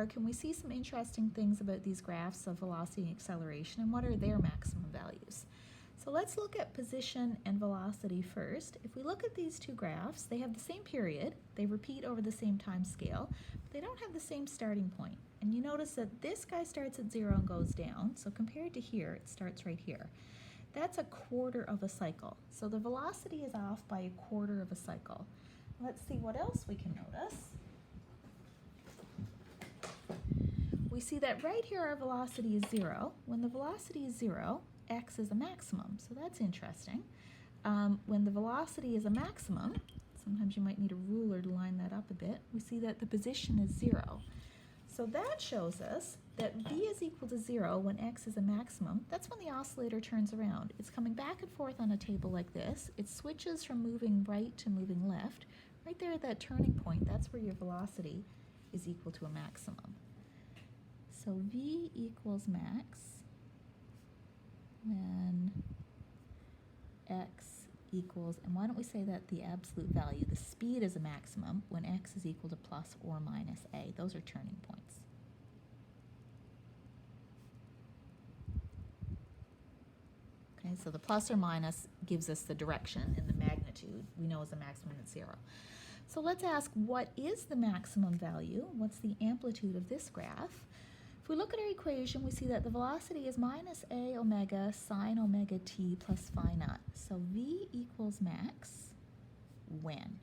4, can we see some interesting things about these graphs of velocity and acceleration and what are their maximum values? So let's look at position and velocity first. If we look at these two graphs, they have the same period, they repeat over the same time scale, but they don't have the same starting point. And you notice that this guy starts at 0 and goes down, so compared to here, it starts right here. That's a quarter of a cycle. So the velocity is off by a quarter of a cycle. Let's see what else we can notice. We see that right here our velocity is 0. When the velocity is 0, x is a maximum, so that's interesting. When the velocity is a maximum, sometimes you might need a ruler to line that up a bit, we see that the position is 0. So that shows us that v is equal to 0 when x is a maximum. That's when the oscillator turns around. It's coming back and forth on a table like this. It switches from moving right to moving left. Right there at that turning point, that's where your velocity is equal to a maximum. So v equals max when x equals, and why don't we say that the absolute value, the speed is a maximum when x is equal to plus or minus a. Those are turning points. Okay, so the plus or minus gives us the direction, and the magnitude we know is a maximum at 0. So let's ask, what is the maximum value? What's the amplitude of this graph? If we look at our equation, we see that the velocity is minus a omega sine omega t plus phi naught. So v equals max when?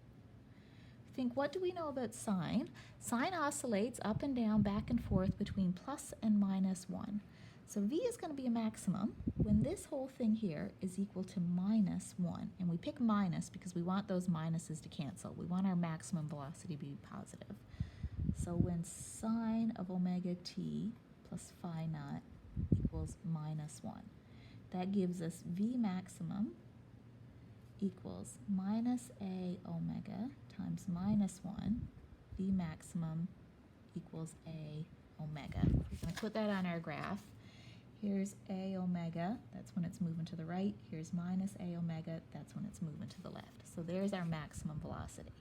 Think, what do we know about sine? Sine oscillates up and down, back and forth between plus and minus 1. So v is going to be a maximum when this whole thing here is equal to minus 1. And we pick minus because we want those minuses to cancel. We want our maximum velocity to be positive. So when sine of omega t plus phi naught equals minus 1, that gives us v maximum equals minus a omega times minus 1. V maximum equals a omega. We're going to put that on our graph. Here's a omega, that's when it's moving to the right. Here's minus a omega, that's when it's moving to the left. So there's our maximum velocity.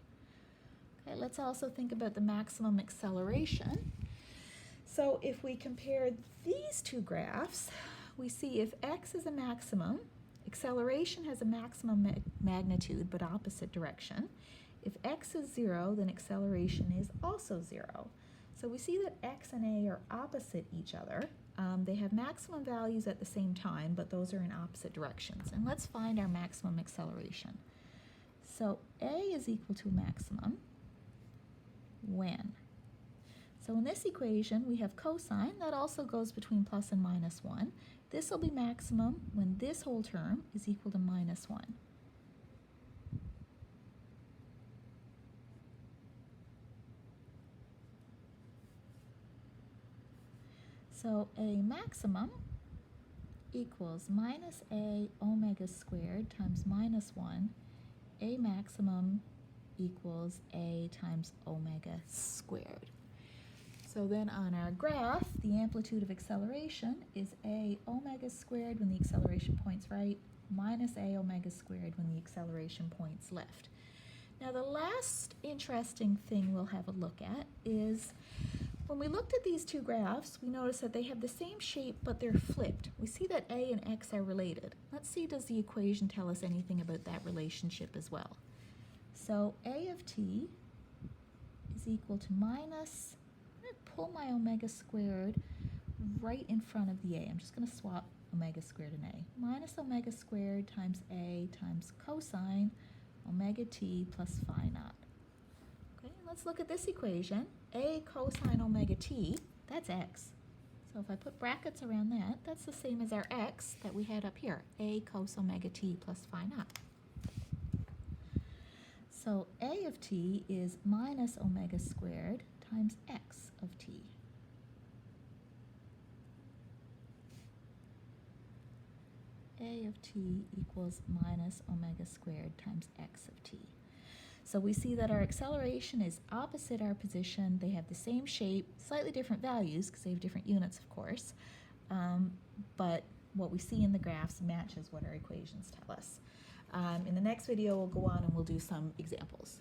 Okay, let's also think about the maximum acceleration. So if we compare these two graphs, we see if x is a maximum, acceleration has a maximum magnitude but opposite direction. If x is 0, then acceleration is also 0. So we see that x and a are opposite each other. They have maximum values at the same time, but those are in opposite directions. And let's find our maximum acceleration. So a is equal to a maximum when? So in this equation, we have cosine. That also goes between plus and minus 1. This will be maximum when this whole term is equal to minus 1. So a maximum equals minus a omega squared times minus 1. A maximum equals a times omega squared. So then on our graph, the amplitude of acceleration is a omega squared when the acceleration points right, minus a omega squared when the acceleration points left. Now the last interesting thing we'll have a look at is when we looked at these two graphs, we noticed that they have the same shape, but they're flipped. We see that a and x are related. Let's see, does the equation tell us anything about that relationship as well? So a of t is equal to minus, I'm going to pull my omega squared right in front of the a. I'm just going to swap omega squared and a. Minus omega squared times a times cosine omega t plus phi naught. Okay, let's look at this equation. A cosine omega t, that's x. So if I put brackets around that, that's the same as our x that we had up here, a cos omega t plus phi naught. So a of t is minus omega squared times x of t. A of t equals minus omega squared times x of t. So we see that our acceleration is opposite our position. They have the same shape, slightly different values because they have different units, of course. But what we see in the graphs matches what our equations tell us. In the next video, we'll go on and we'll do some examples.